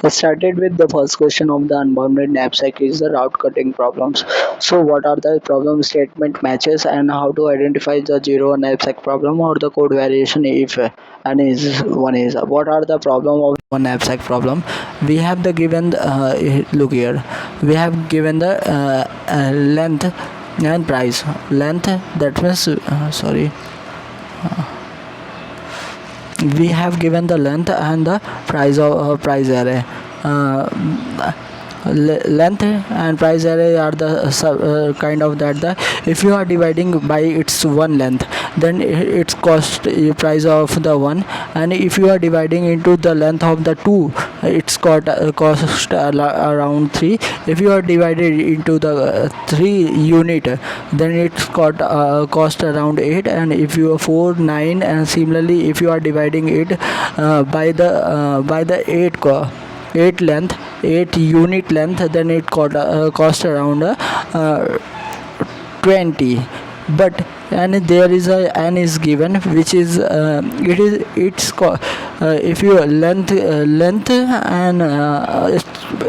Started with the first question of the unbounded knapsack is the route cutting problems. So what are the problem statement matches and how to identify the zero knapsack problem or the code variation if and is one is what are the problem of one knapsack problem. We have the given look here, we have given the length and price. Length, that means we have given the length and the price of price array. Length and price array are the kind of that the if you are dividing by its one length, then its cost price of the one, and if you are dividing into the length of the two, it's got cost around 3. If you are divided into the 3 unit, then it's got cost around 8, and if you are 4 9, and similarly if you are dividing it by the 8 length, 8 unit length, then it cost around 20. But and there is a n is given, which is if you length and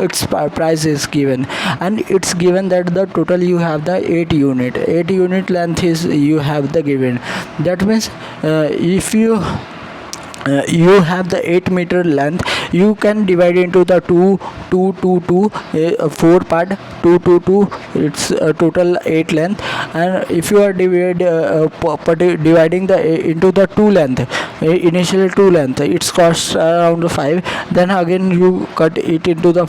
its price is given, and it's given that the total you have the 8 unit length is you have the given. That means if you have the 8 meter length, you can divide into the 4 part, 2 it's total 8 length. And if you are dividing the into the 2 length, initial 2 length, it's cost around 5. Then again you cut it into the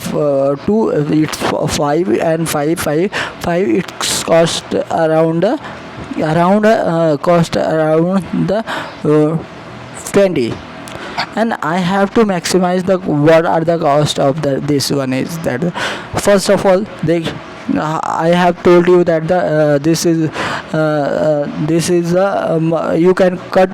2, it's 5 and 5 it's cost around cost around the 20. And I have to maximize the what are the cost of this one is that first of all I have told you that the this is you can cut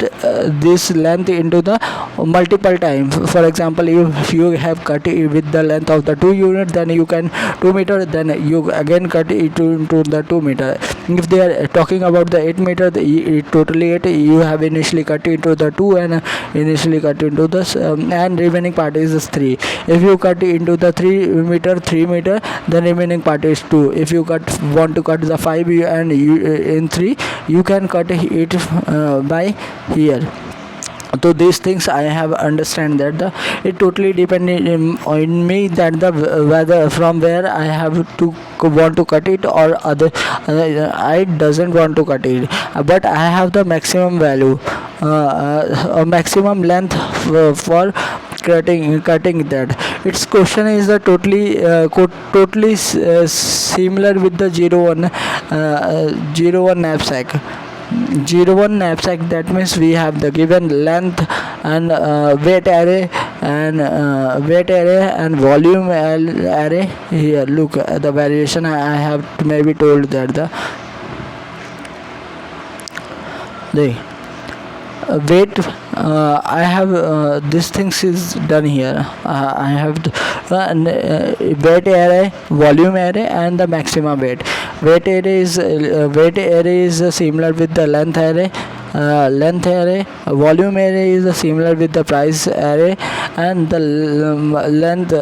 this length into the multiple times. For example, if you have cut it with the length of the 2 unit, then you can 2 meter, then you again cut it into the 2 meter. If they are talking about the 8 meter, totally 8 you have initially cut into the 2 and initially cut into the and remaining part is 3. If you cut into the 3 meter, then remaining part is 2. If you want to cut the 5 and in 3, you can cut it by here. So these things I have understand that it totally depending on me that the whether from where I have to want to cut it or other I doesn't want to cut it, but I have the maximum value, maximum length for cutting that. Its question is the totally similar with the 01 knapsack. 01 knapsack, that means we have the given length and weight array and volume array. Here look the variation I have maybe told that the weight I have this things is done here. I have weight array, volume array, and the maximum weight. Weight array is similar with the length array. Volume array is similar with the price array, and the length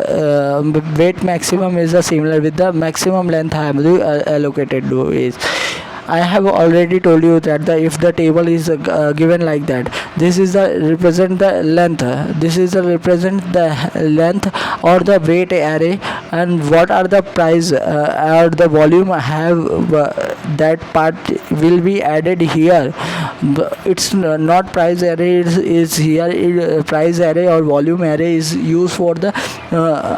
weight maximum is similar with the maximum length I have allocated to is. I have already told you that if the table is given like that, this is the represent the length, this is the represent the length or the weight array, and what are the price or the volume have that part will be added here. It's not price array is here. Price array or volume array is used for the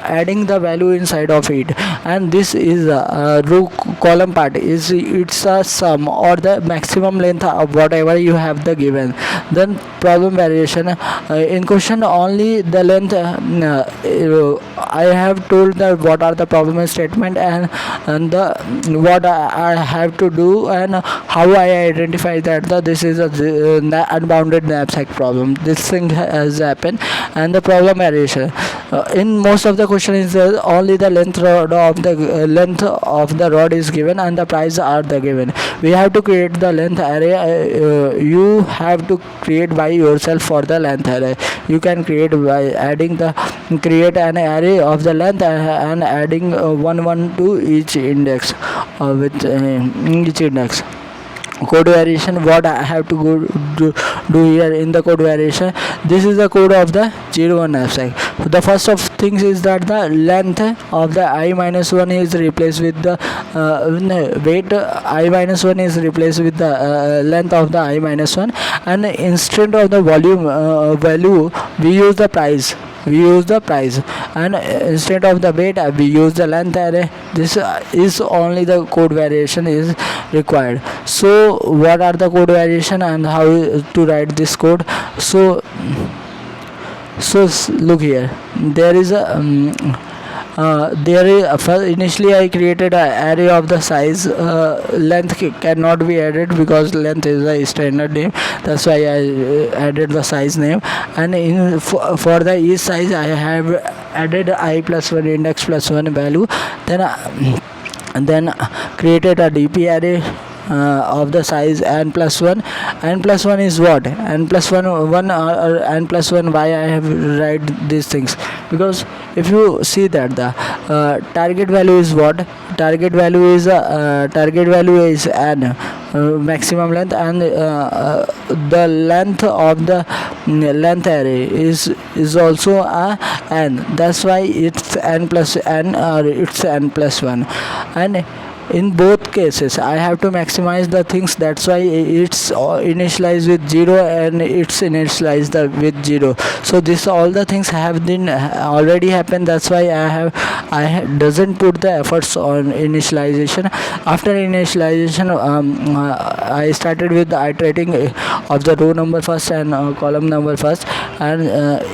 adding the value inside of it, and this is row column part is it's a sum or the maximum length of whatever you have the given. Then problem variation in question only the length I have told that what are the problem statement and the what I have to do and how I identify that this is a unbounded knapsack problem. This thing has happened, and the problem variation In most of the question is only the length of the rod is given and the price are the given. We have to create the length array. You have to create by yourself for the length array. You can create by adding the create an array of the length and adding 1 to each index with each index. Code variation, what I have to do here in the code variation, this is the code of the 01 abstract. The first of things is that the length of the I minus 1 is replaced with the weight I minus 1 is replaced with the length of the I minus 1, and instead of the volume value we use the price. And instead of the weight we use the length array. This is only the code variation is required. So what are the code variation and how to write this code? So look here, there is first initially I created an array of the size. Length cannot be added because length is a standard name, that's why I added the size name. And for the each size I have added I plus 1 index plus 1 value. Then created a dp array of the size n plus 1. N plus 1 is what? N plus 1 or n plus 1. Why I have write these things? Because if you see that the target value is what? Target value is n, maximum length, and the length of the length array is also a n. That's why it's n plus n or it's n plus 1. And in both cases I have to maximize the things, that's why it's initialized with 0 and it's initialized with 0. So this all the things have been already happened, that's why I doesn't put the efforts on initialization. After initialization I started with the iterating of the row number first and column number first. And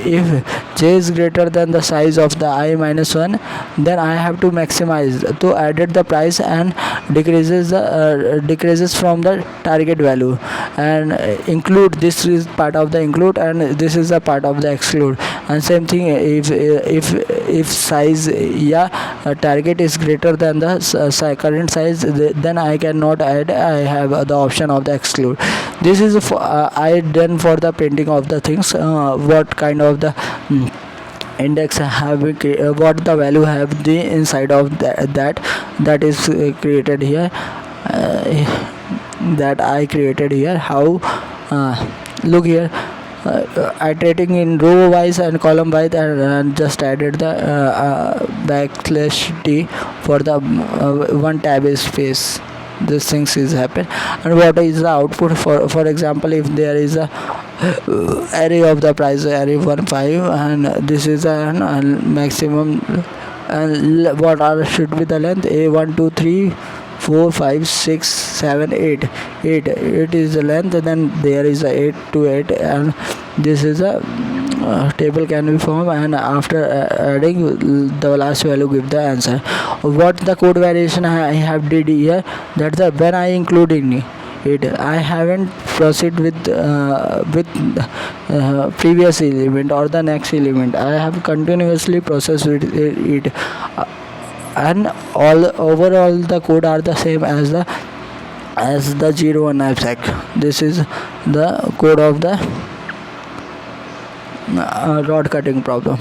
if j is greater than the size of the I minus 1, then I have to maximize to added the price and decreases from the target value, and include, this is part of the include and this is a part of the exclude. And same thing, if size target is greater than the current size, then I cannot add, I have the option of the exclude. This is I done for the printing of the things, what kind of the index have what the value have the inside of that is created here, that I created here. How look here, iterating in row wise and column wise, and just added the \t for the one tab is space. These things is happen. And what is the output? For example, if there is a array of the price, array 1 5, and this is a maximum, and what are should be the length? A 1 2 3 4 5 6 7 8 8 is the length. Then there is a 8 to 8, and this is a table can be formed, and after adding the last value give the answer. What the code variation I have did here, that the when I including it, I haven't proceed with previous element or the next element. I have continuously processed with it, and overall the code are the same as the 01 abstract. This is the code of the rod cutting problem.